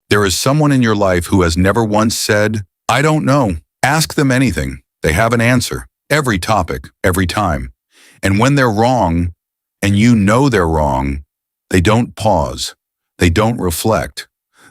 There is someone in your life who has never once said, "I don't know." Ask them anything. They have an answer. Every topic, every time. And when they're wrong, and you know they're wrong, they don't pause. They don't reflect.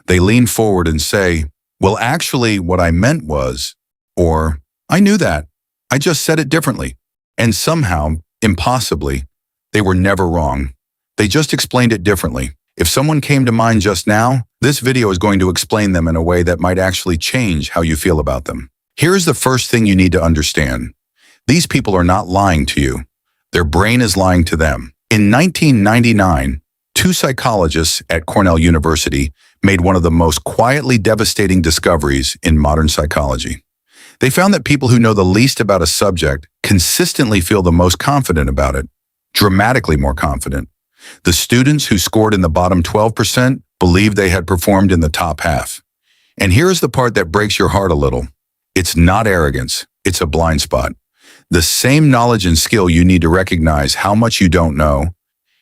They lean forward and say, "Well, actually, what I meant was," or "I knew that. I just said it differently." And somehow, impossibly, they were never wrong. They just explained it differently. If someone came to mind just now, this video is going to explain them in a way that might actually change how you feel about them. Here's the first thing you need to understand. These people are not lying to you. Their brain is lying to them. In 1999, two psychologists at Cornell University made one of the most quietly devastating discoveries in modern psychology. They found that people who know the least about a subject consistently feel the most confident about it, dramatically more confident. The students who scored in the bottom 12% believed they had performed in the top half. And here's the part that breaks your heart a little. It's not arrogance, it's a blind spot. The same knowledge and skill you need to recognize how much you don't know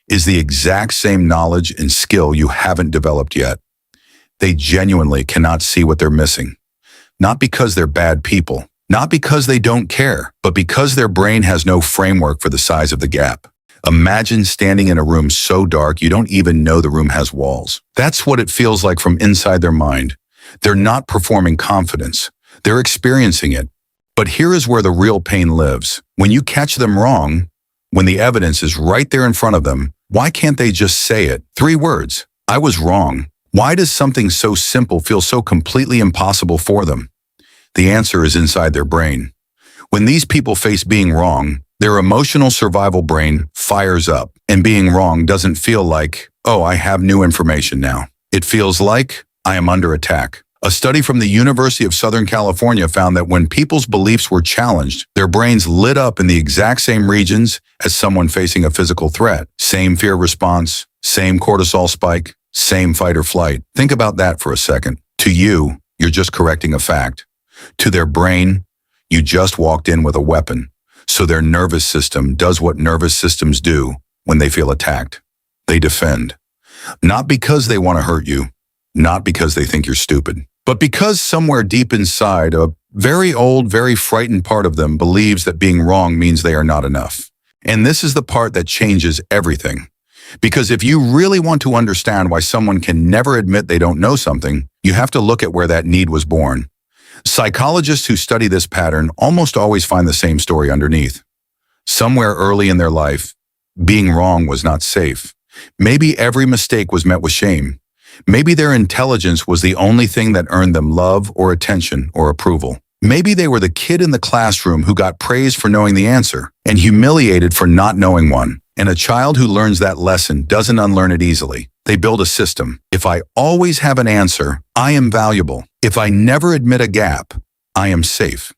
is the exact same knowledge and skill you haven't developed yet. They genuinely cannot see what they're missing. Not because they're bad people, not because they don't care, but because their brain has no framework for the size of the gap. Imagine standing in a room so dark you don't even know the room has walls. That's what it feels like from inside their mind. They're not performing confidence. They're experiencing it. But here is where the real pain lives. When you catch them wrong, when the evidence is right there in front of them, why can't they just say it? 3 words. I was wrong. Why does something so simple feel so completely impossible for them? The answer is inside their brain. When these people face being wrong, their emotional survival brain fires up, and being wrong doesn't feel like, "Oh, I have new information now." It feels like, "I am under attack." A study from the University of Southern California found that when people's beliefs were challenged, their brains lit up in the exact same regions as someone facing a physical threat. Same fear response, same cortisol spike, same fight or flight. Think about that for a second. To you, you're just correcting a fact. To their brain, you just walked in with a weapon. So their nervous system does what nervous systems do when they feel attacked. They defend. Not because they want to hurt you, not because they think you're stupid, but because somewhere deep inside, a very old, very frightened part of them believes that being wrong means they are not enough. And this is the part that changes everything. Because if you really want to understand why someone can never admit they don't know something, you have to look at where that need was born. Psychologists who study this pattern almost always find the same story underneath. Somewhere early in their life, being wrong was not safe. Maybe every mistake was met with shame. Maybe their intelligence was the only thing that earned them love or attention or approval. Maybe they were the kid in the classroom who got praised for knowing the answer and humiliated for not knowing one. And a child who learns that lesson doesn't unlearn it easily. They build a system. If I always have an answer, I am valuable. If I never admit a gap, I am safe.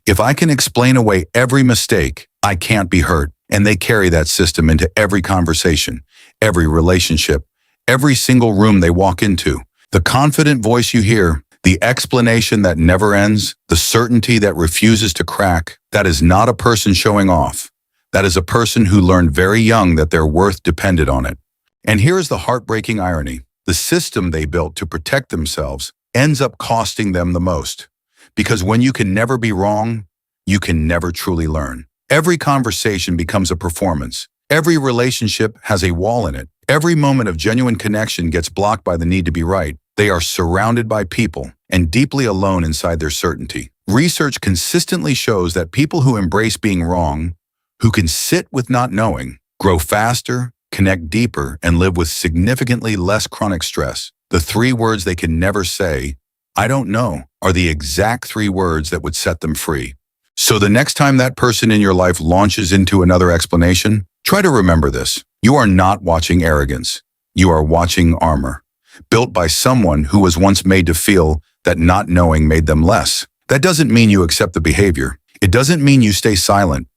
If I can explain away every mistake, I can't be hurt. And they carry that system into every conversation, every relationship, every single room they walk into. The confident voice you hear, the explanation that never ends, the certainty that refuses to crack, that is not a person showing off. That is a person who learned very young that their worth depended on it. And here is the heartbreaking irony. The system they built to protect themselves ends up costing them the most. Because when you can never be wrong, you can never truly learn. Every conversation becomes a performance. Every relationship has a wall in it. Every moment of genuine connection gets blocked by the need to be right. They are surrounded by people and deeply alone inside their certainty. Research consistently shows that people who embrace being wrong, who can sit with not knowing, grow faster, connect deeper, and live with significantly less chronic stress. The 3 words they can never say, "I don't know," are the exact 3 words that would set them free. So the next time that person in your life launches into another explanation, try to remember this. You are not watching arrogance. You are watching armor, built by someone who was once made to feel that not knowing made them less. That doesn't mean you accept the behavior. It doesn't mean you stay silent.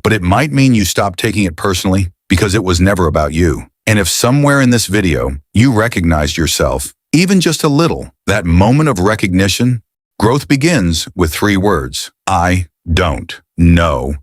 But it might mean you stop taking it personally because it was never about you. And if somewhere in this video you recognized yourself, even just a little, that moment of recognition, growth begins with 3 words. I don't know